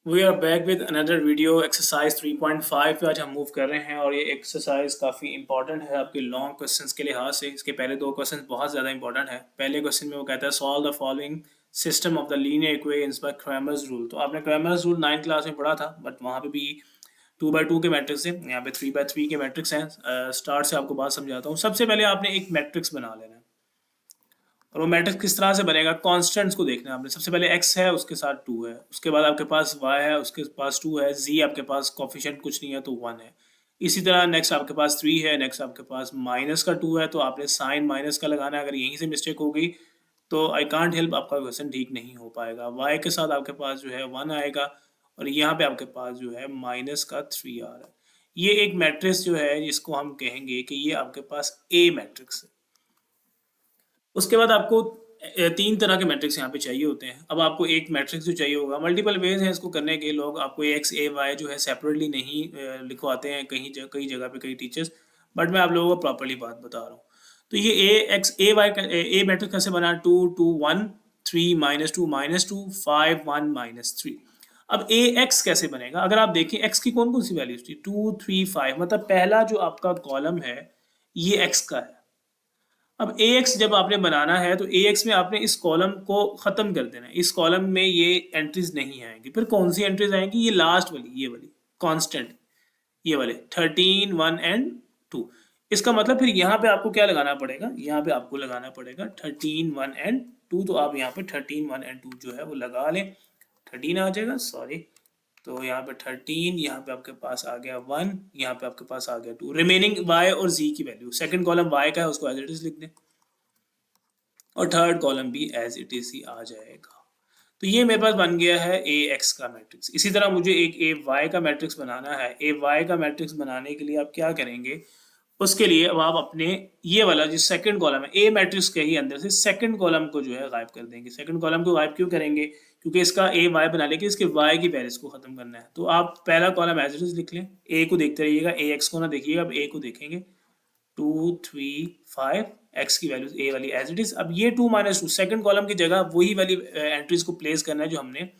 We are back with another video exercise 3.5 पे आज हम मूव कर रहे हैं और ये एक्सरसाइज काफ़ी इंपॉर्टेंट है आपके लॉन्ग क्वेश्चंस के लिहाज से। इसके पहले दो क्वेश्चंस बहुत ज़्यादा इंपॉर्टेंट है। पहले क्वेश्चन में वो कहता है solve the following system of the linear equations bye Cramer's rule. तो आपने क्रैमर्स रूल 9th क्लास में पढ़ा था, बट वहाँ पे भी 2 by 2 के मैट्रिक्स हैं, यहाँ पे 3 by 3 के मैट्रिक्स हैं। स्टार्ट से आपको बात समझाता हूँ। सबसे पहले आपने एक मैट्रिक्स बना लेना है और वो मैट्रिक्स किस तरह से बनेगा, कांस्टेंट्स को देखना है आपने। सबसे पहले x है, उसके साथ 2 है, उसके बाद आपके पास y है, उसके पास 2 है, z आपके पास कोफिशिएंट कुछ नहीं है तो 1 है। इसी तरह नेक्स्ट आपके पास 3 है, नेक्स्ट आपके पास माइनस का 2 है, तो आपने साइन माइनस का लगाना है। अगर यहीं से मिस्टेक हो गई तो आई कांट हेल्प, आपका क्वेश्चन ठीक नहीं हो पाएगा। y के साथ आपके पास जो है 1 आएगा और यहाँ पे आपके पास जो है माइनस का 3 आ रहा है। ये एक मैट्रिक्स जो है जिसको हम कहेंगे कि ये आपके पास ए मैट्रिक्स है। उसके बाद आपको तीन तरह के मैट्रिक्स यहाँ पे चाहिए होते हैं। अब आपको एक मैट्रिक्स जो चाहिए होगा, मल्टीपल वेज हैं इसको करने के। लोग आपको एक्स ए वाई जो है सेपरेटली नहीं लिखवाते हैं कई जगह पे कई टीचर्स, बट मैं आप लोगों को प्रॉपरली बात बता रहा हूँ। तो ये ए एक्स ए वाई ए मैट्रिक्स कैसे बना, 2 2 1 3 -2 -2 5 1 -3। अब ए एक्स कैसे बनेगा, अगर आप देखें एक्स की कौन कौन सी वैल्यूज थी, 2 3 5, मतलब पहला जो आपका कॉलम है ये एक्स का है। अब ए एक्स जब आपने बनाना है तो ए एक्स में आपने इस कॉलम को ख़त्म कर देना है। इस कॉलम में ये एंट्रीज नहीं आएंगी। फिर कौन सी एंट्रीज आएंगी, ये लास्ट वाली, ये वाली कांस्टेंट, ये वाले 13 1 एंड 2। इसका मतलब फिर यहाँ पे आपको क्या लगाना पड़ेगा, यहाँ पे आपको लगाना पड़ेगा 13 1 एंड 2। तो आप यहाँ पे 13 1 एंड 2 जो है वो लगा लें। 13 आ जाएगा, सॉरी, तो यहाँ पे 13, यहाँ पे आपके पास आ गया 1, यहाँ पे आपके पास आ गया 2। रिमेनिंग y और z की वैल्यू, सेकंड कॉलम y का है उसको एज इट इज लिख दें और थर्ड कॉलम भी एज इट इज ही आ जाएगा। तो ये मेरे पास बन गया है ए एक्स का मैट्रिक्स। इसी तरह मुझे एक ए वाई का मैट्रिक्स बनाना है। ए वाई का मैट्रिक्स बनाने के लिए आप क्या करेंगे, उसके लिए अब आप अपने ये वाला जो सेकंड कॉलम है ए मैट्रिक्स के ही अंदर से सेकंड कॉलम को जो है गायब कर देंगे। सेकंड कॉलम को गायब क्यों करेंगे, क्योंकि इसका ए वाई बना लेके इसके वाई की वैल्यूज को खत्म करना है। तो आप पहला कॉलम एज इट इज लिख लें, ए को देखते रहिएगा, ए एक्स को ना देखिएगा, अब ए को देखेंगे। 2 3 5 एक्स की वैल्यूज ए वाली एज इट इज। अब ये 2 - 2 सेकंड कॉलम की जगह वही वाली एंट्रीज को प्लेस करना है जो हमने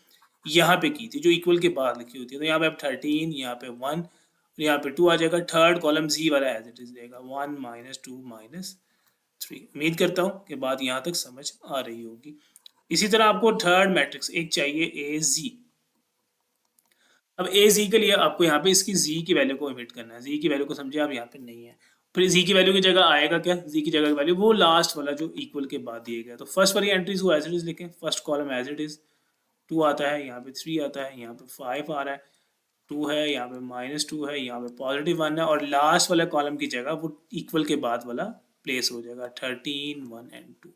यहाँ पे की थी, जो इक्वल के बाद लिखी होती है। तो यहाँ पे अब 13, यहाँ पे 1, यहाँ पे 2 आ जाएगा। थर्ड कॉलम जी वाला एज इट इज देगा, 1 -2 -3। उम्मीद करता हूँ कि बात यहाँ तक समझ आ रही होगी। इसी तरह आपको थर्ड मैट्रिक्स एक चाहिए ए जी। अब ए जी के लिए आपको यहाँ पे इसकी जी की वैल्यू को ओमिट करना है। जी की वैल्यू को समझे आप, यहाँ पे नहीं है। फिर जी की वैल्यू की जगह आएगा क्या, जी की जगह की वैल्यू वो लास्ट वाला जो इक्वल के बाद दिए गया। तो फर्स्ट वाली एंट्रीज को एज इट इज लिखें, first column as it is, 2 आता है, यहाँ पे 3 आता है, यहाँ पे 5 आ रहा है, 2 है, यहाँ पे -2 है, यहाँ पे +1 है, और लास्ट वाला कॉलम की जगह वो इक्वल के बाद वाला प्लेस हो जाएगा, 13 1 एंड 2।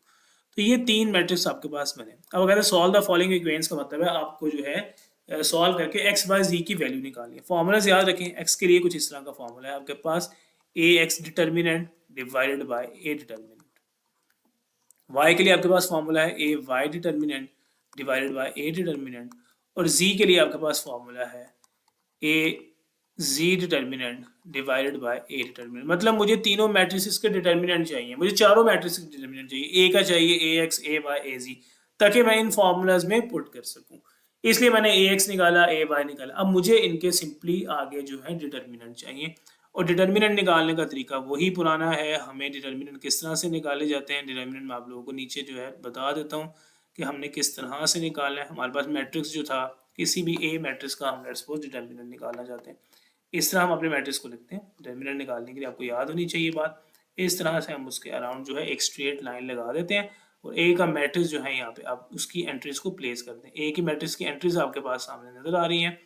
तो ये तीन मैट्रिक्स आपके पास बने। अब अगर सॉल्व द फॉलोइंग इक्वेशंस का मतलब है आपको जो है सॉल्व करके एक्स बाय जी की वैल्यू निकालनी है। फॉर्मूलाज याद रखें, एक्स के लिए कुछ इस तरह का फॉर्मूला है आपके पास, A x determinant divided by A determinant. Y के लिए आपके पास फॉर्मूला है A y determinant divided by A determinant, और जी के लिए आपके पास फॉर्मूला है A z determinant divided by A determinant. मतलब मुझे तीनों मैट्रिसेस के डिटर्मिनेंट चाहिए, मुझे चारों मैट्रिसेस के डिटर्मिनेंट चाहिए। ए का चाहिए ए एक्स ए वाई ए जी, ताकि मैं इन फॉर्मूलाज में पुट कर सकूं। इसलिए मैंने ए एक्स निकाला, ए वाई निकाला। अब मुझे इनके सिंपली आगे जो है डिटर्मिनेंट चाहिए, और डिटर्मिनेंट निकालने का तरीका वही पुराना है। हमें डिटर्मिनेंट किस तरह से निकाले जाते हैं, डिटर्मिनेंट मैं आप लोगों को नीचे जो है बता देता हूँ कि हमने किस तरह से निकालना है। हमारे पास मैट्रिक्स जो था, किसी भी ए मैट्रिक्स का हम लेट्स सपोज डिटर्मिनेंट निकालना चाहते हैं, इस तरह हम अपने मैट्रिक्स को लिखते हैं। डिटर्मिनेंट निकालने के लिए आपको याद होनी चाहिए बात। इस तरह से हम उसके अराउंड जो है एक स्ट्रेट लाइन लगा देते हैं, और ए का मैट्रिक्स जो है यहाँ पे आप उसकी एंट्रीज को प्लेस करते हैं। ए की मैट्रिक्स की एंट्रीज आपके पास सामने नजर आ रही हैं।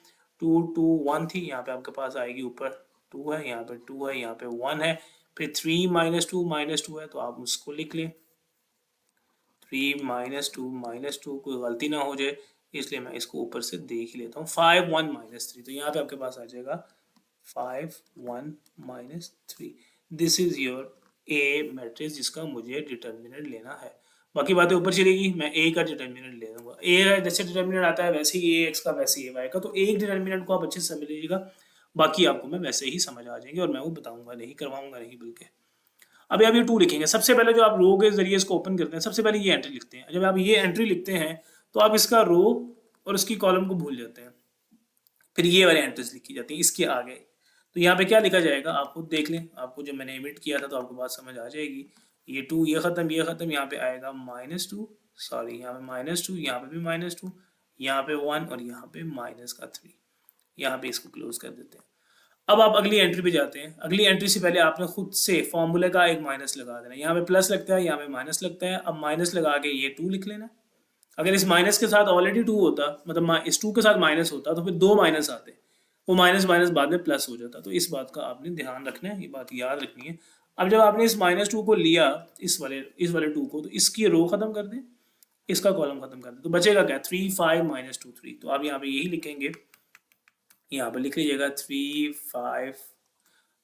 2 2 1 थी, यहाँ पे आपके पास आएगी ऊपर 2 है, यहाँ पे 2 है, यहाँ पे 1 है, फिर 3 -2 -2 है, तो आप उसको लिख लें 3 -2 -2, कोई गलती ना हो जाए इसलिए मैं इसको ऊपर से देख ही लेता हूँ। 5 1 -3, तो यहाँ पे आपके पास आ जाएगा 5 1 -3। This is your A matrix जिसका मुझे डिटर्मिनेंट लेना है। बाकी बातें ऊपर चलेगी, मैं ए का डिटर्मिनेंट ले लूँगा। ए जैसे डिटर्मिनेंट आता है वैसे ही ए एक्स का, वैसे ही ए वाई का। तो एक डिटर्मिनेंट को आप अच्छे से समझ लीजिएगा, बाकी आपको मैं वैसे ही समझ आ जाएंगे और मैं वो बताऊंगा नहीं, करवाऊंगा नहीं बल्कि। अभी आप ये 2 लिखेंगे। सबसे पहले जो आप रो के जरिए इसको ओपन करते हैं, सबसे पहले ये एंट्री लिखते हैं। जब आप ये एंट्री लिखते हैं तो आप इसका रो और इसकी कॉलम को भूल जाते हैं। फिर ये वाली एंट्रीज लिखी जाती है इसके आगे। तो यहाँ पे क्या लिखा जाएगा आप खुद देख लें, आपको जब मैंने एमिट किया था तो आपको बात समझ आ जाएगी। ये 2 ये ख़त्म, यहाँ पे आएगा -2, सॉरी यहाँ पे -2, यहाँ पे भी -2, यहाँ पे 1 और यहाँ पे -3। यहाँ पे इसको क्लोज कर देते हैं। अब आप अगली एंट्री पे जाते हैं। अगली एंट्री से पहले आपने खुद से फॉर्मूले का एक माइनस लगा देना। यहाँ पे प्लस लगता है, यहाँ पे माइनस लगता है। अब माइनस लगा के ये 2 लिख लेना। अगर इस माइनस के साथ ऑलरेडी 2 होता, मतलब इस 2 के साथ माइनस होता, तो फिर 2 माइनस आते, वो माइनस माइनस बाद में प्लस हो जाता। तो इस बात का आपने ध्यान रखना है, ये बात याद रखनी है। अब जब आपने इस -2 को लिया, इस वाले 2 को, तो इसकी रो खत्म कर दें, इसका कॉलम खत्म कर दें, तो बचेगा क्या 3 5 -2 3। तो आप यहाँ पे यही लिखेंगे, यहाँ पे लिख लीजिएगा 3 5,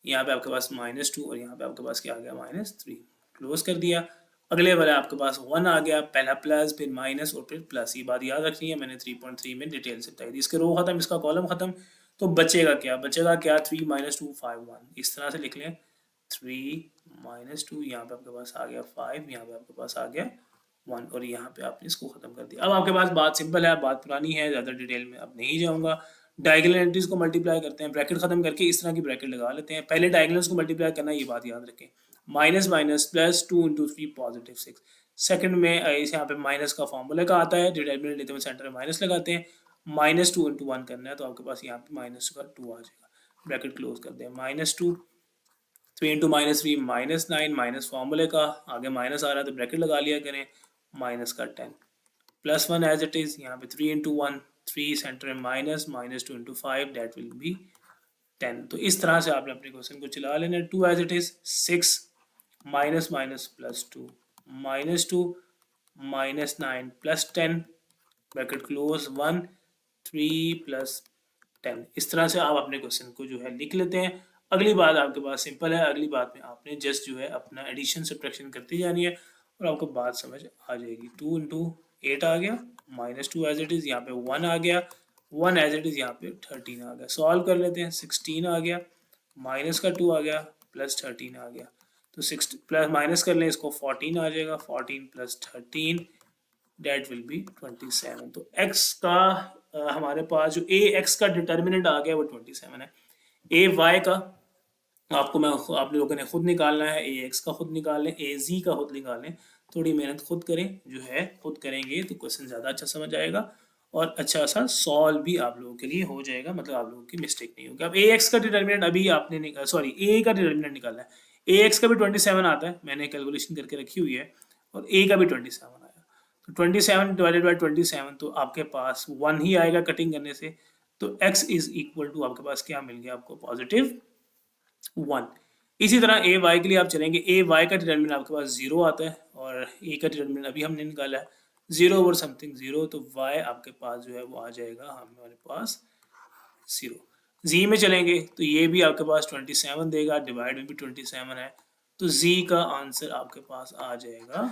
यहाँ पे आपके पास -2 और यहाँ पे आपके पास क्या आ गया -3। क्लोज कर दिया। अगले वाले आपके पास 1 आ गया, पहला प्लस फिर माइनस और फिर प्लस। ये बात याद रखनी है, मैंने 3.3 में डिटेल से बताई थी। इसके रो खत्म, इसका कॉलम खत्म, तो बचेगा क्या 3 -2 5 1। इस तरह से लिख लें 3 -2, यहाँ पे आपके पास आ गया 5, यहाँ पे आपके पास आ गया 1 और यहाँ पे आपने इसको खत्म कर दिया। अब आपके पास बात सिंपल है, बात पुरानी है, ज़्यादा डिटेल में अब नहीं जाऊँगा। डायगोनल एंट्रीज को मल्टीप्लाई करते हैं, ब्रैकेट खत्म करके इस तरह की ब्रैकेट लगा लेते हैं। पहले डायगोनल्स को मल्टीप्लाई करना, ये बात याद रखें। Minus minus plus 2 × 3 +6। सेकंड में इस यहाँ पे माइनस का फॉर्मूला का आता है, डिटरमिनेंट लेते हुए सेंटर में माइनस लगाते हैं। -2 × 1 करना है, तो आपके पास यहाँ पे -2 आ जाएगा। ब्रैकेट क्लोज कर दें, -2 3 × -3 -9, माइनस फॉर्मूले का, आगे माइनस आ रहा है तो ब्रैकेट लगा लिया करें, -10 +1 एज इट इज। यहाँ पे 3 × 1 3, सेंटर में माइनस -2 × 5 दैट विल बी 10। तो इस तरह से आपने अपने क्वेश्चन को चला लेना। 2 as it is, 6 minus minus +2 -2 -9 +10 bracket close 1 3 + 10। इस तरह से आप अपने क्वेश्चन को जो है लिख लेते हैं। अगली बात आपके पास सिंपल है, अगली बात में आपने जस्ट जो है अपना एडिशन सब्ट्रैक्शन करती जानी है और आपको बात समझ आ जाएगी। 2 × 8 आ गया, -2 एज इट इज़, यहाँ पे 1 आ गया, 1 एज इट इज़, यहाँ पे 13 आ गया। सॉल्व कर लेते हैं, 16 आ गया, माइनस का 2 आ गया, +13 आ गया। तो 6 प्लस माइनस कर लें इसको, 14 आ जाएगा, 14 + 13 डेट विल बी 27। तो x का हमारे पास जो ax का डिटर्मिनेंट आ गया वो 27 है। ay का आप लोगों ने खुद निकालना है, ax का खुद निकाल लें, az का खुद निकाल लें। थोड़ी मेहनत खुद करें, जो है खुद करेंगे तो क्वेश्चन ज़्यादा अच्छा समझ आएगा और अच्छा सा सॉल्व भी आप लोगों के लिए हो जाएगा, मतलब आप लोगों की मिस्टेक नहीं होगी। अब ax का डिटर्मिनेंट अभी आपने सॉरी a का डिटर्मिनेंट निकालना है। ax का भी 27 आता है, मैंने कैलकुलेशन करके रखी हुई है, और a का भी 27 आया। तो 27 डिवाइडेड बाई 27, तो आपके पास 1 ही आएगा कटिंग करने से। तो x इज इक्वल टू आपके पास क्या मिल गया आपको, +1। इसी तरह ए वाई के लिए आप चलेंगे, ए वाई का डिटर्मिनेंट आपके पास 0 आता है और ए का डिटर्मिनेंट अभी हमने निकाला है 0 ओवर समथिंग 0, तो वाई आपके पास जो है वो आ जाएगा हमारे पास 0। जी में चलेंगे तो ये भी आपके पास 27 देगा, डिवाइड में भी 27 है, तो जी का आंसर आपके पास आ जाएगा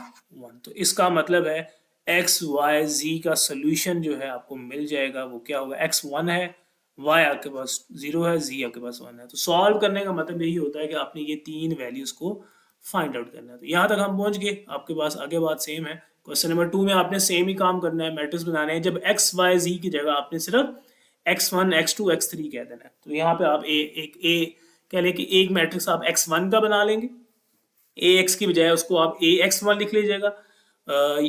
1। तो इसका मतलब है एक्स वाई जी का सोल्यूशन जो है आपको मिल जाएगा, वो क्या होगा, एक्स 1 है, y आपके पास 0 है, z आपके पास 1 है। तो सॉल्व करने का मतलब यही होता है कि आपने ये तीन वैल्यूज को फाइंड आउट करना है। तो यहाँ तक हम पहुँच गए, आपके पास आगे बात सेम है। क्वेश्चन नंबर 2 में आपने सेम ही काम करना है, मैट्रिक्स बनाने हैं। जब x y z की जगह आपने सिर्फ x1 x2 x3 कह देना है। तो यहाँ पे आप a कह लें कि एक मैट्रिक्स आप x1 का बना लेंगे, ax की बजाय उसको आप ax1 लिख लीजिएगा,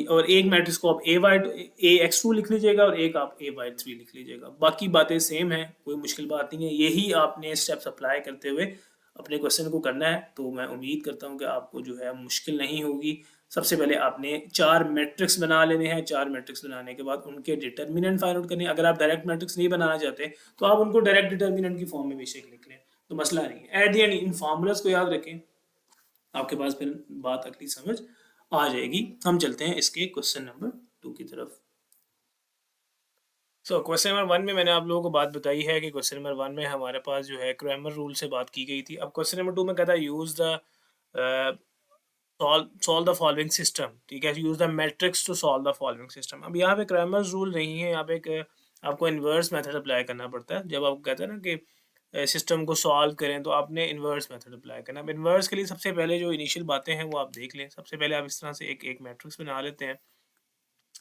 और एक मैट्रिक्स को आप ax2 लिख लीजिएगा और एक आप ay3 लिख लीजिएगा। बाकी बातें सेम है, कोई मुश्किल बात नहीं है। यही आपने स्टेप्स अप्लाई करते हुए अपने क्वेश्चन को करना है। तो मैं उम्मीद करता हूँ कि आपको जो है मुश्किल नहीं होगी। सबसे पहले आपने 4 मैट्रिक्स बना लेने हैं। 4 मैट्रिक्स बनाने के बाद उनके डिटर्मिनेंट फाइंड आउट करने हैं। अगर आप डायरेक्ट मैट्रिक्स नहीं बनाना चाहते तो आप उनको डायरेक्ट डिटर्मिनेंट की फॉर्म में बेशक लिख लें, तो मसला नहीं है। At the and in formulas को याद रखें, आपके पास फिर बात अगली समझ आ जाएगी। हम चलते हैं इसके क्वेश्चन नंबर 2 की तरफ। क्वेश्चन नंबर 1 में मैंने आप लोगों को बात बताई है कि क्वेश्चन नंबर 1 में हमारे पास जो है क्रैमर रूल से बात की गई थी। अब क्वेश्चन नंबर 2 में कहता है use the solve the following system, ठीक है, use the matrix to solve the following system. अब यहाँ पे क्रैमर रूल नहीं है, यहाँ पे एक आपको इन्वर्स मेथड अप्लाई करना पड़ता है। जब आप कहते हैं ना कि सिस्टम को सॉल्व करें तो आपने इन्वर्स मेथड अप्लाई करना। अब इन्वर्स के लिए सबसे पहले जो इनिशियल बातें हैं वो आप देख लें। सबसे पहले आप इस तरह से एक मैट्रिक्स बना लेते हैं।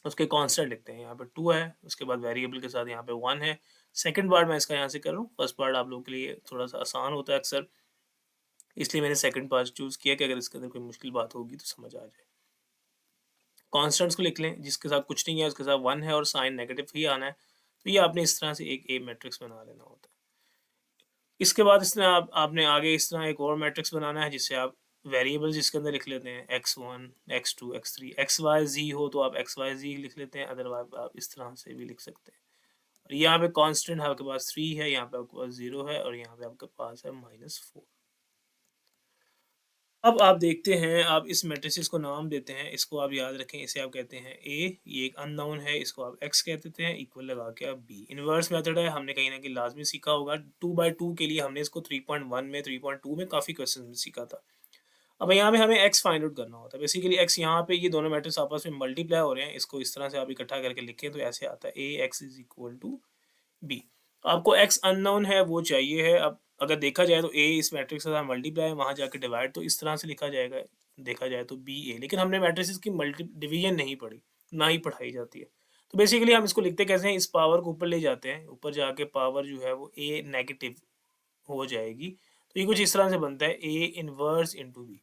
उसके कांस्टेंट लिखते हैं। यहाँ पे 2 है, उसके बाद वेरिएबल के साथ यहाँ पे 1 है। सेकंड पार्ट मैं इसका यहाँ से कर रहा हूँ, फर्स्ट पार्ट आप लोगों के लिए थोड़ा-सा आसान होता है अक्सर, इसलिए मैंने सेकंड पार्ट चूज़ किया कि अगर इसके अंदर कोई मुश्किल बात होगी तो समझ आ जाए। कांस्टेंट्स को लिख लें, जिसके साथ कुछ नहीं है उसके साथ 1 है और साइन नेगेटिव ही आना है। तो ये आपने इस तरह से एक ए मैट्रिक्स बना लेना होता है। इसके बाद इस तरह आपने आगे इस तरह एक और मैट्रिक्स बनाना है जिससे आप वेरिएबल्स इसके अंदर लिख लेते हैं x1, x2, x3, xy z हो तो आप xyz लिख लेते हैं, अदरवाइज़ आप इस तरह से भी लिख सकते हैं। और यहाँ पे कांस्टेंट आपके पास 3 है, यहाँ पे आपके पास 0 है और यहाँ पे आपके पास है -4। अब आप देखते हैं, आप इस मैट्रिसेस को नाम देते हैं, इसको आप याद रखें, इसे आप कहते हैं ए, ये एक अननोन है, इसको आप एक्स कह देते हैं, इक्वल लगा के आप बी। इन्वर्स मेथड है, हमने कहीं न कहीं लाज़मी सीखा होगा, 2/2 के लिए हमने इसको 3.1 में, 3.2 में काफ़ी क्वेश्चन में सीखा था। अब यहाँ पे हमें एक्स फाइंड आउट करना होता है, बेसिकली एक्स यहाँ पे ये दोनों मैट्रिक्स आपस में मल्टीप्लाई हो रहे हैं, इसको इस तरह से आप इकट्ठा करके लिखें तो ऐसे आता है, A x is equal to B. आपको एक्स अननोन है वो चाहिए है। अब अगर देखा जाए तो ए इस मैट्रिक्स के साथ मल्टीप्लाई है, वहाँ जाके डिवाइड तो इस तरह से लिखा जाएगा, देखा जाए तो बी ए, लेकिन हमने मैट्रिसेस की मल्टी डिवीजन नहीं पढ़ी, ना ही पढ़ाई जाती है। तो बेसिकली हम इसको लिखते कैसे हैं, इस पावर को ऊपर ले जाते हैं, ऊपर जाके पावर जो है वो ए नेगेटिव हो जाएगी। तो ये कुछ इस तरह से बनता है, ए इनवर्स इंटू बी।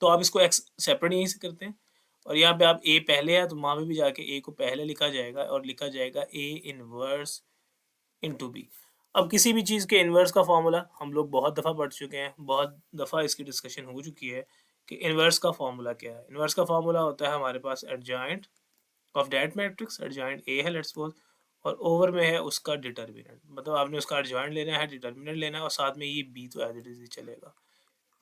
तो आप इसको एक्स सेपरेट यहीं से करते हैं और यहाँ पे आप ए पहले है तो वहाँ पे भी जाके ए को पहले लिखा जाएगा और लिखा जाएगा ए इनवर्स इंटू बी। अब किसी भी चीज़ के इन्वर्स का फॉर्मूला हम लोग बहुत दफ़ा पढ़ चुके हैं, बहुत दफ़ा इसकी डिस्कशन हो चुकी है कि इन्वर्स का फॉर्मूला क्या है। इन्वर्स का फॉर्मूला होता है हमारे पास adjoint of that matrix, adjoint A है लेट्स सपोज, और ओवर में है उसका डिटर्मिनेंट, मतलब आपने उसका एडजॉइंट लेना है, डिटर्मिनेंट लेना है और साथ में ये बी तो एज इट इज़ ही चलेगा।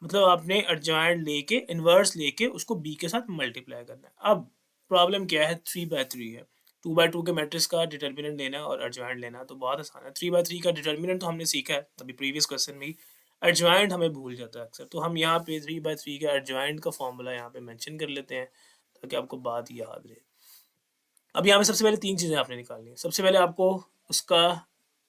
मतलब आपने एडजॉइंट लेके इन्वर्स लेके उसको बी के साथ मल्टीप्लाई करना है। अब प्रॉब्लम क्या है, 3/3 है, 2/2 के मैट्रिक्स का डिटर्मिनेंट लेना और एडजॉइंट लेना तो बहुत आसान है। 3/3 का डिटर्मिनेंट तो हमने सीखा है अभी प्रीवियस क्वेश्चन में ही, एडजॉइंट हमें भूल जाता है अक्सर, तो हम यहाँ पे 3/3 का एडजॉइंट का फॉर्मूला यहाँ पे मेंशन कर लेते हैं ताकि आपको बात याद रहे। अब यहाँ पे सबसे पहले 3 चीज़ें आपने निकालनी है। सबसे पहले आपको उसका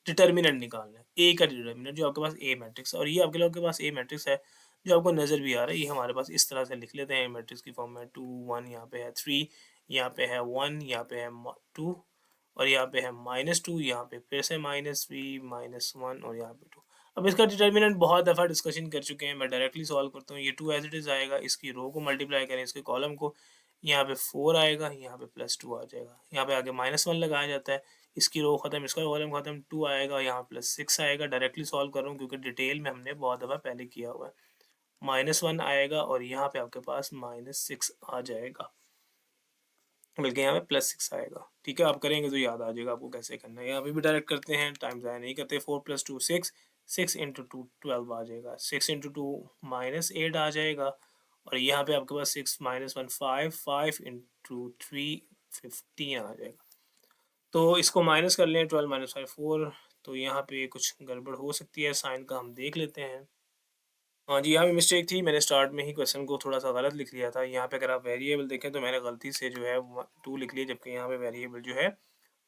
डिटर्मिनेंट निकालना है, ए का डिटर्मिनेंट जो आपके पास ए मैट्रिक्स है और ये आपके लोग के पास ए मैट्रिक्स है जो आपको नज़र भी आ रहा है। ये हमारे पास इस तरह से लिख लेते हैं मैट्रिक्स की फॉर्म में, 2 1 यहाँ पे है 3, यहाँ पे है 1, यहाँ पे है 2 और यहाँ पे है -2, यहाँ पे फिर से -3 -1 और यहाँ पे 2। अब इसका डिटर्मिनेंट बहुत दफ़ा डिस्कशन कर चुके हैं, मैं डायरेक्टली सॉल्व करता हूँ। ये 2 एज इट इज़ आएगा, इसकी रो को मल्टीप्लाई करें इसके कॉलम को, यहाँ पे 4 आएगा, यहाँ पे +2 आ जाएगा, यहाँ पे आगे -1 लगाया जाता है, इसकी रो खत्म, इसका कॉलम खत्म, 2 आएगा, यहाँ +6 आएगा। डायरेक्टली सॉल्व कर रहा हूँ क्योंकि डिटेल में हमने बहुत दफ़ा पहले किया हुआ है। -1 आएगा और यहाँ पे आपके पास -6 आ जाएगा, बल्कि यहाँ पे +6 आएगा। ठीक है, आप करेंगे तो याद आ जाएगा आपको कैसे करना है। यहाँ पे भी डायरेक्ट करते हैं, टाइम ज़ाया नहीं करते। 4 + 2 6, 6 × 2 12 आ जाएगा, 6 × 2 -8 आ जाएगा और यहाँ पे आपके पास 6 -1 5, 5 × 3 15 आ जाएगा। तो इसको माइनस कर लें, 12 - 5 4, तो यहाँ पे कुछ गड़बड़ हो सकती है, साइन का हम देख लेते हैं। हाँ जी, यहाँ पे मिस्टेक थी, मैंने स्टार्ट में ही क्वेश्चन को थोड़ा-सा गलत लिख लिया था। यहाँ पे अगर आप वेरिएबल देखें तो मैंने गलती से जो है 2 लिख लिया, जबकि यहाँ पे वेरिएबल जो है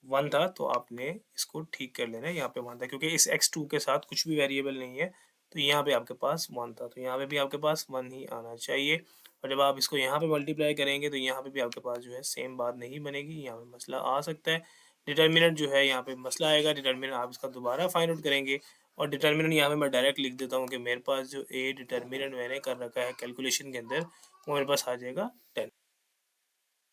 1 था, तो आपने इसको ठीक कर लेना है। यहाँ पे 1 था क्योंकि इस x2 के साथ कुछ भी वेरिएबल नहीं है, तो यहाँ पे आपके पास 1 था, तो यहाँ पे भी आपके पास 1 ही आना चाहिए। और जब आप इसको यहाँ पे मल्टीप्लाई करेंगे तो यहाँ पे भी आपके पास जो है सेम बात नहीं बनेगी, यहाँ पे मसला आ सकता है। डिटर्मिनेंट जो है यहाँ पे मसला आएगा, डिटर्मिनेंट आप इसका दोबारा फाइंड आउट करेंगे और डिटर्मिनेंट यहाँ पे मैं डायरेक्ट लिख देता हूँ कि मेरे पास जो ए डिटर्मिनेंट मैंने कर रखा है कैलकुलेशन के अंदर, वो मेरे पास आ जाएगा 10।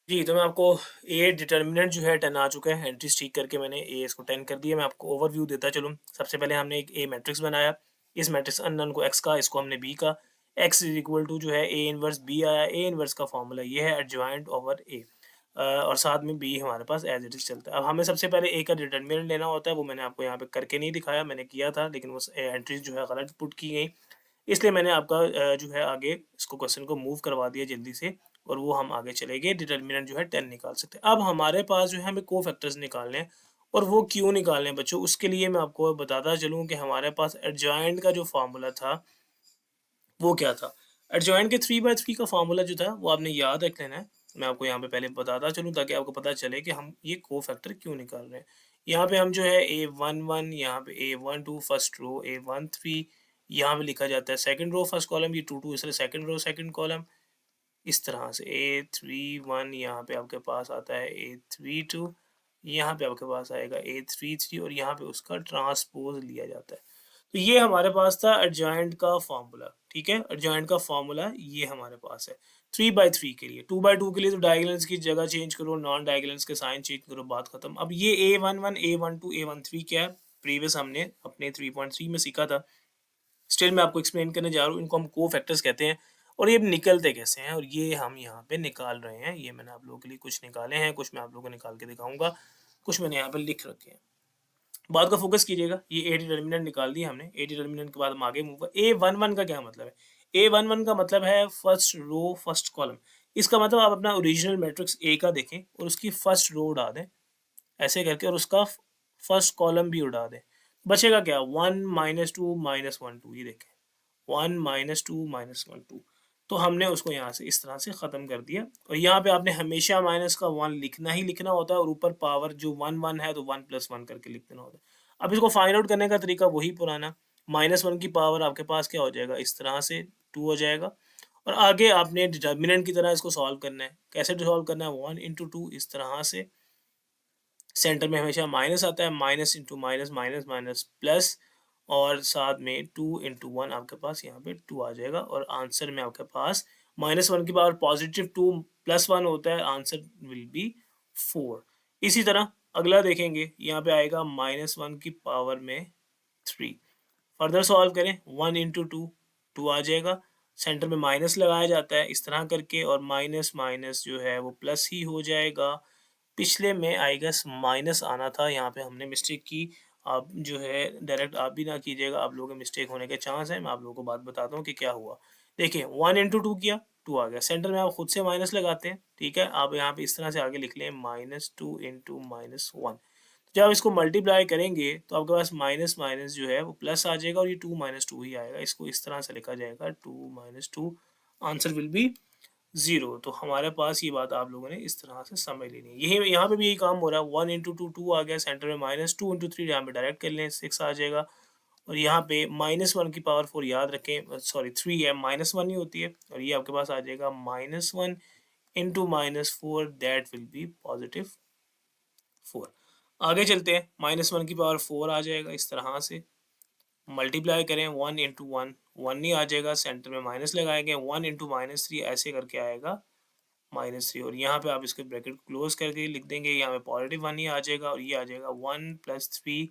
जी, तो मैं आपको ए डिटर्मिनेंट जो है 10 आ चुका है, एंट्रीज़ ठीक करके मैंने ए इसको 10 कर दिया। मैं आपको ओवरव्यू देता चलूँ। सबसे पहले हमने एक ए मैट्रिक्स बनाया, इस मैट्रिक्स अननोन को एक्स का, इसको हमने बी का, एक्स इज़ इक्वल टू जो है ए इनवर्स बी आया। ए इनवर्स का फॉर्मूला ये है एडजॉइंट ओवर ए, और साथ में बी हमारे पास एज इट इज़ चलता है। अब हमें सबसे पहले ए का डिटर्मिनेंट लेना होता है, वो मैंने आपको यहाँ पे करके नहीं दिखाया, मैंने किया था लेकिन वो एंट्रीज़ जो है गलत पुट की गई, इसलिए मैंने आपका जो है आगे इसको क्वेश्चन को मूव करवा दिया जल्दी से और वो हम आगे चले गए। डिटर्मिनेंट जो है 10 निकाल सकते हैं। अब हमारे पास जो है हमें कोफैक्टर्स निकालने हैं और वो क्यों निकालने हैं बच्चों, उसके लिए मैं आपको बताता चलूँ कि हमारे पास एडजॉइंट का जो फार्मूला था वो क्या था। एडजॉइंट के 3/3 का फार्मूला जो था वो आपने याद रख लेना है। मैं आपको यहाँ पे पहले बताता चलूँ ताकि आपको पता चले कि हम ये कोफैक्टर क्यों निकाल रहे हैं। यहाँ पे हम जो है A11, यहाँ पे A12 फर्स्ट रो, A13 यहाँ पे लिखा जाता है सेकंड रो फर्स्ट कॉलम, ये 2 2 इसलिए सेकंड रो सेकंड कॉलम, इस तरह से A31 यहाँ पे आपके पास आता है A32, यहाँ पे आपके पास आएगा A33 और यहाँ पे उसका ट्रांसपोज लिया जाता है। तो ये हमारे पास था एडजॉइंट का फॉर्मूला, ठीक है। एडजॉइंट का फॉर्मूला ये हमारे पास है 3/3 के लिए। 2/2 के लिए तो डायगोनल्स की जगह चेंज करो, नॉन डायगोनल्स के साइन चेंज करो, बात खत्म। अब ये A11, A12, A13 क्या है, प्रीवियस हमने अपने 3.3 में सीखा था। स्टिल मैं आपको एक्सप्लेन करने जा रहा हूँ। इनको हम को फैक्टर्स कहते हैं और ये निकलते कैसे हैं, और ये हम यहाँ पे निकाल रहे हैं। ये मैंने आप लोगों के लिए कुछ निकाले हैं, कुछ मैं आप लोगों को निकाल के दिखाऊंगा, कुछ मैंने यहाँ पे लिख रखे हैं। बात का फोकस कीजिएगा। ये ए डिटर्मिनेंट निकाल दिया हमने। ए डिटर्मिनेंट के बाद हम आगे मूव कर। A11 का क्या मतलब है? A11 का मतलब है फर्स्ट रो फर्स्ट कॉलम। इसका मतलब आप अपना ओरिजिनल मैट्रिक्स ए का देखें और उसकी फर्स्ट रो उड़ा दें ऐसे करके, और उसका फर्स्ट कॉलम भी उड़ा दें। बचेगा क्या? 1 -2 -1 2। ये देखें 1 -2 -1 2। तो हमने उसको यहाँ से इस तरह से ख़त्म कर दिया। और यहाँ पे आपने हमेशा माइनस का 1 लिखना ही लिखना होता है, और ऊपर पावर जो 1 1 है तो 1 + 1 करके लिख देना होता है। अब इसको फाइंड आउट करने का तरीका वही पुराना। -1 की पावर आपके पास क्या हो जाएगा, इस तरह से 2 हो जाएगा। और आगे आपने डिटर्मिनेंट की तरह इसको सॉल्व करना है। कैसे सॉल्व करना है? 1 × 2 इस तरह से। सेंटर में हमेशा माइनस आता है, minus into minus minus minus plus, और साथ में 2 × 1 आपके पास यहाँ पे 2 आ जाएगा। और आंसर में आपके पास -1 की पावर +2 +1 होता है, आंसर विल बी 4। इसी तरह अगला देखेंगे, यहाँ पे आएगा -1 की पावर में 3। फर्दर सॉल्व करें, 1 × 2 2 आ जाएगा। सेंटर में माइनस लगाया जाता है इस तरह करके, और माइनस माइनस जो है वो प्लस ही हो जाएगा। पिछले में आई गेस माइनस आना था, यहाँ पे हमने मिस्टेक की। आप जो है डायरेक्ट आप भी ना कीजिएगा, आप लोगों के मिस्टेक होने के चांस है। मैं आप लोगों को बात बताता हूँ कि क्या हुआ। देखिए 1 × 2 किया, 2 आ गया। सेंटर में आप खुद से माइनस लगाते हैं, ठीक है। आप यहाँ पे इस तरह से आगे लिख लें -2 × -1। जब इसको मल्टीप्लाई करेंगे तो आपके पास माइनस माइनस जो है वो प्लस आ जाएगा, और ये 2 - 2 ही आएगा। इसको इस तरह से लिखा जाएगा 2 - 2, आंसर विल बी 0। तो हमारे पास ये बात आप लोगों ने इस तरह से समझ लेनी है। यही यहाँ पे भी यही काम हो रहा है। 1 × 2 2 आ गया, सेंटर में -2 × 3 यहाँ पे डायरेक्ट कर लें 6 आ जाएगा। और यहाँ पे -1 की पावर 4 याद रखें, सॉरी 3 है, -1 ही होती है। और ये आपके पास आ जाएगा -1 × -4, दैट विल बी +4। आगे चलते हैं, -1 की पावर 4 आ जाएगा इस तरह से। मल्टीप्लाई करें 1 × 1, 1 ही आ जाएगा। सेंटर में माइनस लगाएंगे, 1 × -3 ऐसे करके आएगा -3। और यहाँ पे आप इसके ब्रैकेट क्लोज करके लिख देंगे, यहाँ पे +1 ही आ जाएगा, और ये आ जाएगा 1 + 3।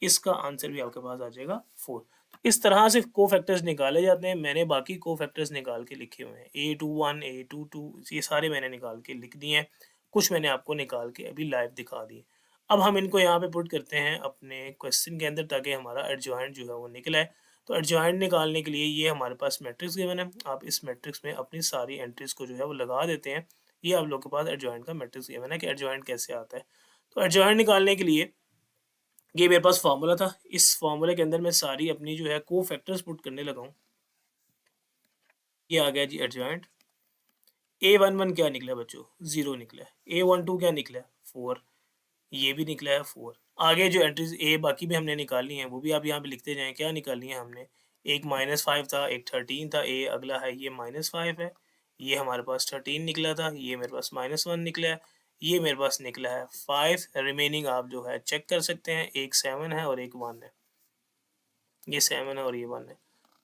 इसका आंसर भी आपके पास आ जाएगा 4। इस तरह से को फैक्टर्स निकाले जाते हैं। मैंने बाकी को फैक्टर्स निकाल के लिखे हुए हैं, A21 A22 ये सारे मैंने निकाल के लिख दिए हैं। कुछ मैंने आपको निकाल के अभी लाइव दिखा दिए। अब हम इनको यहाँ पे पुट करते हैं अपने क्वेश्चन के अंदर, ताकि हमारा एडजॉइंट जो है वो निकल आए। तो एडजॉइंट निकालने के लिए ये हमारे पास मैट्रिक्स गिवन है। आप इस मैट्रिक्स में अपनी सारी एंट्रीज को जो है वो लगा देते हैं। ये आप लोग के पास एडजॉइंट का मैट्रिक्स गिवन है कि एडजॉइंट कैसे आता है। तो एडजॉइंट निकालने के लिए ये मेरे पास फार्मूला था। इस फार्मूले के अंदर मैं सारी अपनी जो है को फैक्टर्स पुट करने लगा हूँ। ये आ गया जी एडजॉइंट। A11 क्या निकला बच्चों? 0 निकला है। A12 क्या निकला है? 4। ये भी निकला है 4। आगे जो एंट्रीज ए बाकी भी हमने निकालनी है वो भी आप यहाँ पे लिखते जाएं। क्या निकालनी है हमने? एक -5 था, एक 13 था। ए अगला है, ये -5 है। ये हमारे पास 13 निकला था, ये मेरे पास -1 निकला है। ये मेरे पास निकला है 5। रिमेनिंग आप जो है चेक कर सकते हैं, एक 7 है और एक 1 है। ये 7 है और ये 1 है।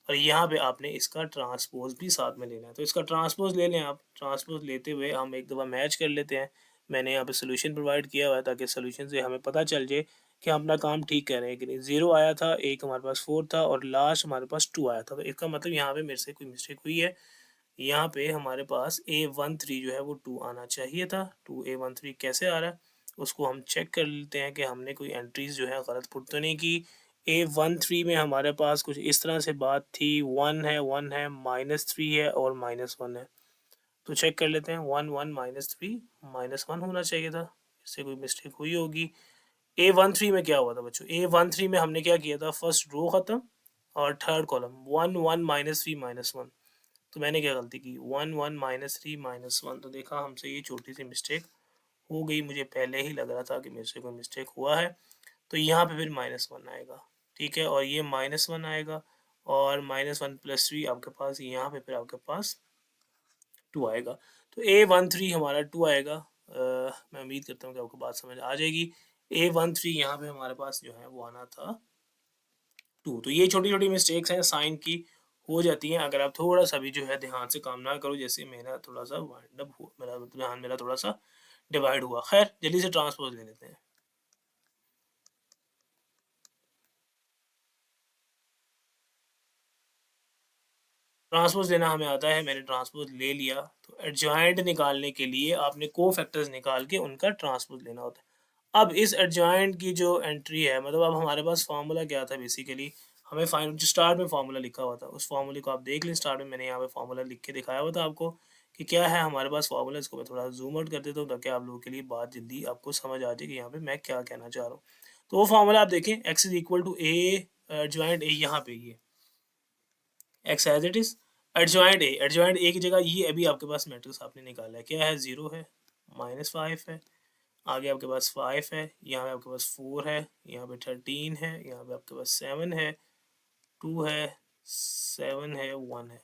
और यहाँ पे आपने इसका ट्रांसपोज भी साथ में लेना है। तो इसका ट्रांसपोज ले लें आप। ट्रांसपोज लेते हुए हम एक दफ़ा मैच कर लेते हैं। मैंने यहाँ पे सोल्यूशन प्रोवाइड किया हुआ है, ताकि सोल्यूशन से हमें पता चल जाए कि हम अपना काम ठीक कर रहे हैं कि नहीं। 0 आया था, एक हमारे पास 4 था, और लास्ट हमारे पास 2 आया था। तो इसका मतलब यहाँ पे मेरे से कोई मिस्टेक हुई है। यहाँ पे हमारे पास A13 जो है वो 2 आना चाहिए था। 2 A13 कैसे आ रहा है उसको हम चेक कर लेते हैं कि हमने कोई एंट्रीज जो है गलत पुट तो नहीं की। A13 में हमारे पास कुछ इस तरह से बात थी, 1 है, 1 है, -3 है और -1 है। तो चेक कर लेते हैं, 1 1 -3 -1 होना चाहिए था। इससे कोई मिस्टेक हुई होगी। A13 में क्या हुआ था बच्चों? A13 में हमने क्या किया था, फर्स्ट रो ख़त्म और थर्ड कॉलम 1 1 -3 -1। तो मैंने क्या गलती की, 1 1 -3 -1। तो देखा हमसे ये छोटी सी मिस्टेक हो गई। मुझे पहले ही लग रहा था कि मेरे से कोई मिस्टेक हुआ है। तो यहाँ पे फिर -1 आएगा, ठीक है, और ये -1 आएगा, और -1 + 3 आपके पास यहाँ पे फिर आपके पास 2 आएगा। तो A13 हमारा 2 आएगा। मैं उम्मीद करता हूँ कि आपको बात समझ आ जाएगी। A13 यहाँ पे हमारे पास जो है वो आना था 2। तो ये छोटी-छोटी मिस्टेक्स हैं साइन की, हो जाती हैं अगर आप थोड़ा-सा भी जो है ध्यान से काम ना करो, जैसे मेरा थोड़ा-सा वाइंड अप हो मेरा ध्यान मेरा थोड़ा-सा डिवाइड हुआ। ख़ैर जल्दी से ट्रांसपोज़ ले लेते हैं। ट्रांसपोज़ लेना हमें आता है, मैंने ट्रांसपोज़ ले लिया, तो एडजॉइंट निकालने के लिए आपने कोफ़ैक्टर्स निकाल के उनका ट्रांसपोज़ लेना होता है। अब इस एडजॉइंट की जो एंट्री है, मतलब अब हमारे पास फ़ॉर्मूला क्या था बेसिकली, हमें फाइन जो स्टार्ट में फ़ॉर्मूला लिखा हुआ था, उस फ़ॉर्मूले को आप देख लें। स्टार्ट में मैंने यहाँ पे फ़ॉर्मूला लिख के दिखाया हुआ था आपको कि क्या है हमारे पास फ़ॉर्मूला। इसको मैं थोड़ा ज़ूम आउट कर देता हूँ ताकि आप लोगों के लिए बात जल्दी आपको समझ आ जाए कि यहाँ पे मैं क्या कहना चाह रहा हूँ। तो वो फ़ॉर्मूला आप देखें, x is equal to a adjoint a, यहाँ पे ये X as it is adjoint A की जगह ये अभी आपके पास मैट्रिक्स आपने निकाला है, क्या है, 0 है, -5 है, आगे आपके पास 5 है, यहाँ पे आपके पास 4 है, यहाँ पे 13 है, यहाँ पे आपके पास 7 है, 2 है, 7 है, 1 है।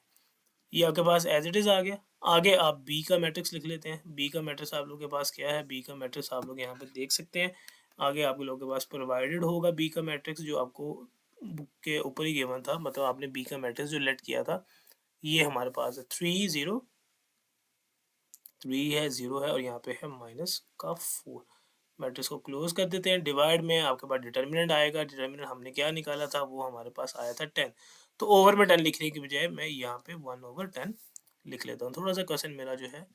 ये आपके पास एज इट इज़ आ गया। आगे आप बी का मैट्रिक्स लिख लेते हैं। बी का मैट्रिक्स आप लोग के पास क्या है, बी का मैट्रिक्स आप लोग यहाँ पे देख सकते हैं। आगे आप लोगों के पास प्रोवाइडेड होगा बी का मैट्रिक्स, जो आपको बुक के ऊपर ही गिवन था, मतलब आपने बी का मैट्रिक्स जो लेट किया था, ये हमारे पास है 3 0 3 है, 0 है, और यहाँ पे है माइनस का 4। मैट्रिक्स को क्लोज कर देते हैं। डिवाइड में आपके पास डिटर्मिनेंट आएगा। डिटर्मिनेंट हमने क्या निकाला था, वो हमारे पास आया था 10। तो ओवर में 10 लिखने की बजाय मैं यहाँ पे 1/10 लिख लेता हूँ। थोड़ा सा क्वेश्चन मेरा जो है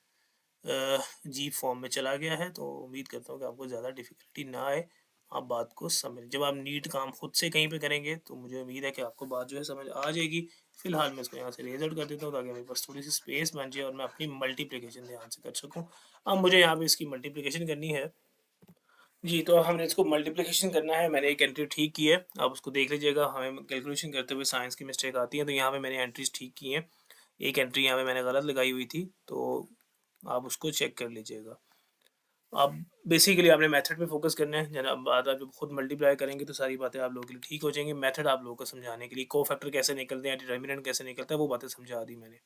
जी फॉर्म में चला गया है, तो उम्मीद करता हूँ कि आपको ज़्यादा डिफिकल्टी ना आए, आप बात को समझ। जब आप नीट काम खुद से कहीं पे करेंगे तो मुझे उम्मीद है कि आपको बात जो है समझ आ जाएगी। फिलहाल मैं इसको यहाँ से रेज आउट कर देता हूँ ताकि मेरे पास थोड़ी सी स्पेस बन जाए और मैं अपनी मल्टीप्लिकेशन ध्यान से कर सकूँ। अब मुझे यहाँ पे इसकी मल्टीप्लिकेशन करनी है। जी, तो हमने इसको मल्टीप्लिकेशन करना है। मैंने एक एंट्री ठीक की है, आप उसको देख लीजिएगा। हमें कैलकुलेशन करते हुए साइंस की मिस्टेक आती है, तो यहाँ पे मैंने एंट्रीज ठीक की हैं। एक एंट्री यहाँ पे मैंने गलत लगाई हुई थी, तो आप उसको चेक कर लीजिएगा। अब बेसिकली आपने मेथड पे फोकस करना है। जब बात आप जब खुद मल्टीप्लाई करेंगे तो सारी बातें आप लोगों के लिए ठीक हो जाएंगी। मेथड आप लोगों को समझाने के लिए, कोफैक्टर कैसे निकलते हैं, डिटर्मिनेंट कैसे निकलता है, वो बातें समझा दी मैंने।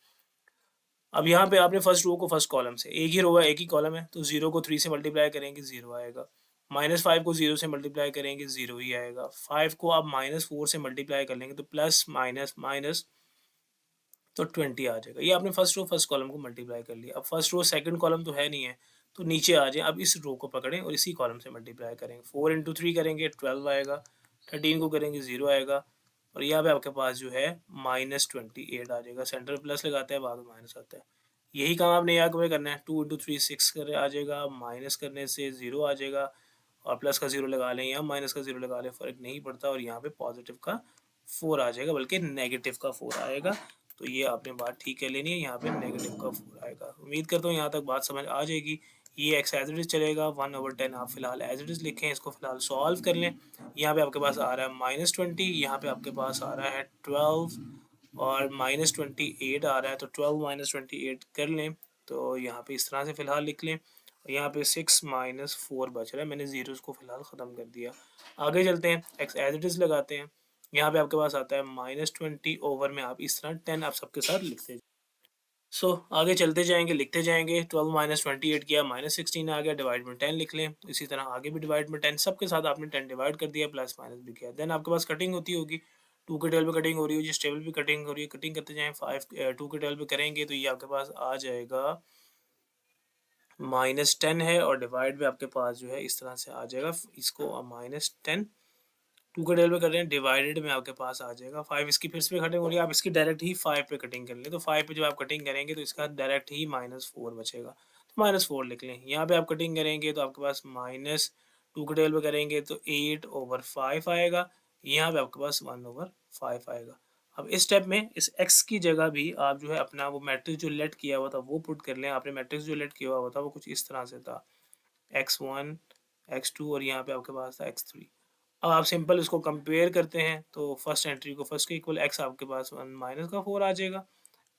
अब यहाँ पे आपने फर्स्ट रो को फर्स्ट कॉलम से, एक ही रो है, एक ही कॉलम है, तो 0 को 3 से मल्टीप्लाई करेंगे 0 आएगा। -5 को 0 से मल्टीप्लाई करेंगे 0 ही आएगा। 5 को आप -4 से मल्टीप्लाई कर लेंगे तो प्लस माइनस माइनस तो 20 आ जाएगा। ये आपने फर्स्ट रो फर्स्ट कॉलम को मल्टीप्लाई कर लिया। अब फर्स्ट रो सेकंड कॉलम तो है नहीं है, तो नीचे आ जाएँ। अब इस रो को पकड़ें और इसी कॉलम से मल्टीप्लाई करेंगे। 4 इंटू 3 करेंगे 12 आएगा, 13 को करेंगे 0 आएगा, और यहाँ पे आपके पास जो है -28 आ जाएगा। सेंटर प्लस लगाते हैं, बाद में माइनस आता है। यही काम आपने यहाँ पे करना है। 2 इंटू 3 6 कर आ जाएगा, माइनस करने से 0 आ जाएगा, और प्लस का 0 लगा लें या माइनस का 0 लगा लें, फ़र्क नहीं पड़ता। और यहाँ पे पॉजिटिव का 4 आ जाएगा, बल्कि नेगेटिव का 4 आएगा। तो ये आपने बात ठीक कर लेनी है, यहाँ पे नेगेटिव का 4 आएगा। उम्मीद करता हूँ यहाँ तक बात समझ आ जाएगी। ये एक्स एज इट इज़ चलेगा, 1/10 आप फिलहाल एज इट इज़ लिखें, इसको फिलहाल सॉल्व कर लें। यहाँ पे आपके पास आ रहा है -20, यहाँ पे आपके पास आ रहा है 12, और -28 आ रहा है, तो 12 -28 कर लें। तो यहाँ पे इस तरह से फ़िलहाल लिख लें। यहाँ पे 6 -4 बच रहा है, मैंने ज़ीरोज़ को फ़िलहाल ख़त्म कर दिया। आगे चलते हैं, एक्स एज इट इज़ लगाते हैं। यहाँ पे आपके पास आता है -20, ओवर में आप इस तरह 10 आप सबके साथ लिखते जाएं। आगे चलते जाएंगे, लिखते जाएंगे। 12 -28 किया, -16 आ गया, डिवाइड में 10 लिख लें। इसी तरह आगे भी डिवाइड में 10, सबके साथ आपने 10 डिवाइड कर दिया, प्लस माइनस भी किया। देन आपके पास कटिंग होती होगी, 2 के टेबल पे कटिंग हो रही होगी, इस टेबल पे कटिंग हो रही है, कटिंग करते जाएं। 2 के टेबल पे करेंगे तो ये आपके पास आ जाएगा -10 है, और डिवाइड भी आपके पास जो है इस तरह से आ जाएगा। इसको -10 2 का डेल में कर रहे हैं, डिवाइडेड में आपके पास आ जाएगा 5। इसकी फिर से कटिंग हो रही है, आप इसकी डायरेक्ट ही 5 पे कटिंग कर लें। तो 5 पे जब आप कटिंग करेंगे तो इसका डायरेक्ट ही -4 बचेगा, तो -4 लिख लें। यहाँ पे आप कटिंग करेंगे तो आपके पास -2 के टेबल पे करेंगे तो 8/5 आएगा। यहाँ पे आपके पास 1/5 आएगा। अब इस स्टेप में इस x की जगह भी आप जो है अपना वो मैट्रिक्स जो लेट किया हुआ था वो पुट कर लें। आपने मैट्रिक्स जो लेट किया हुआ था वो कुछ इस तरह से था, x1 x2, और यहाँ पे आपके पास था x3। अब आप सिंपल इसको कंपेयर करते हैं तो फर्स्ट एंट्री को फर्स्ट के इक्वल x आपके पास 1 -4 आ जाएगा,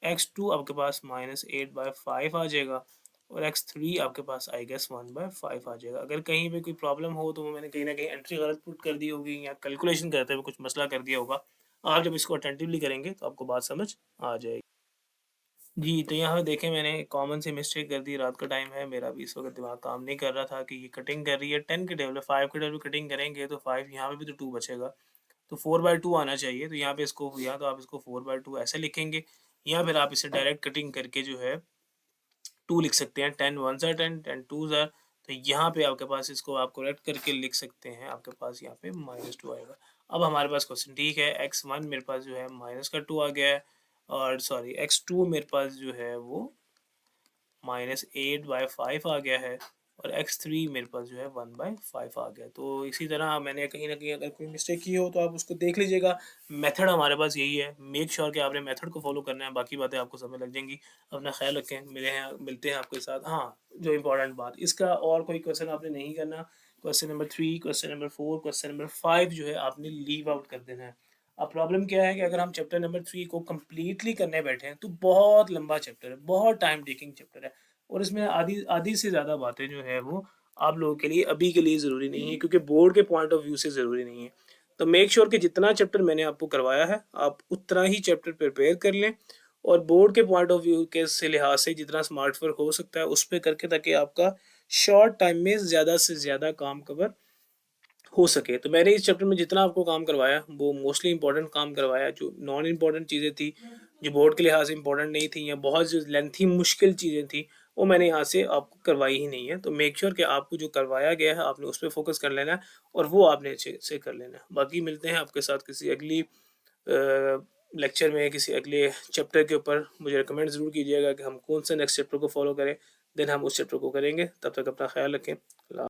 x2 आपके पास -8/5 आ जाएगा, और x3 आपके पास आई गेस 1/5 आ जाएगा। अगर कहीं पे कोई प्रॉब्लम हो तो वो मैंने कहीं न कहीं एंट्री गलत पुट कर दी होगी, या कैलकुलेशन करते हुए कुछ मसला कर दिया होगा। आप जब इसको अटेंटिवली करेंगे तो आपको बात समझ आ जाएगी। जी, तो यहाँ पे देखें मैंने कॉमन सी मिस्टेक कर दी, रात का टाइम है, मेरा भी इस वक़्त दिमाग काम नहीं कर रहा था कि ये कटिंग कर रही है 10 के टेबल 5 के टेबल कटिंग करेंगे तो 5 यहाँ पे भी तो 2 बचेगा। तो 4/2 आना चाहिए, तो यहाँ पे इसको या तो आप इसको 4/2 ऐसे लिखेंगे या फिर आप इसे डायरेक्ट कटिंग करके जो है 2 लिख सकते हैं। 10 1s आर 10, 10 2s आर, तो यहाँ पे आपके पास इसको आप करेक्ट करके लिख सकते हैं, आपके पास यहाँ पे -2 आएगा। अब हमारे पास क्वेश्चन ठीक है, x1 मेरे पास जो है माइनस का 2 आ गया है और सॉरी x2 मेरे पास जो है वो -8/5 आ गया है और x3 मेरे पास जो है 1/5 आ गया। तो इसी तरह मैंने कहीं न कहीं अगर कोई मिस्टेक की हो तो आप उसको देख लीजिएगा। मेथड हमारे पास यही है, मेक श्योर कि आपने मेथड को फ़ॉलो करना है, बाकी बातें आपको समझ लग जाएँगी। अपना ख़्याल रखें, मिलते हैं आपके साथ। हाँ, जो इम्पोर्टेंट बात, इसका और कोई क्वेश्चन आपने नहीं करना। Question number 3, question number 4, question number 5 जो है आपने लीव आउट कर देना है। अब प्रॉब्लम क्या है कि अगर हम चैप्टर नंबर 3 को कंप्लीटली करने बैठे हैं, तो बहुत लंबा चैप्टर है, बहुत टाइम टेकिंग चैप्टर है और इसमें आधी आधी से ज़्यादा बातें जो है वो आप लोगों के लिए अभी के लिए ज़रूरी नहीं है क्योंकि बोर्ड के पॉइंट ऑफ व्यू से ज़रूरी नहीं है। तो मेक श्योर कि जितना चैप्टर मैंने आपको करवाया है, आप उतना ही चैप्टर प्रिपेयर कर लें और बोर्ड के पॉइंट ऑफ व्यू के से लिहाज से जितना स्मार्ट वर्क हो सकता है, उस पे करके ताकि आपका शॉर्ट टाइम में ज़्यादा से ज़्यादा काम कवर हो सके। तो मैंने इस चैप्टर में जितना आपको काम करवाया वो मोस्टली इम्पोर्टेंट काम करवाया, जो नॉन इम्पोर्टेंट चीज़ें थी, जो बोर्ड के लिहाज से इम्पोर्टेंट नहीं थी या बहुत जो लेंथी मुश्किल चीज़ें थी, वो मैंने यहाँ से आपको करवाई ही नहीं है। तो मेक श्योर कि आपको जो करवाया गया है आपने उस पे फ़ोकस कर लेना है और वो आपने अच्छे से कर लेना है। बाकी मिलते हैं आपके साथ किसी अगली लेक्चर में, किसी अगले चैप्टर के ऊपर। मुझे रिकमेंड ज़रूर कीजिएगा कि हम कौन से नेक्स्ट चैप्टर को फ़ॉलो करें, देन हम उस चैप्टर को करेंगे। तब तक अपना ख़्याल रखें। अल्लाह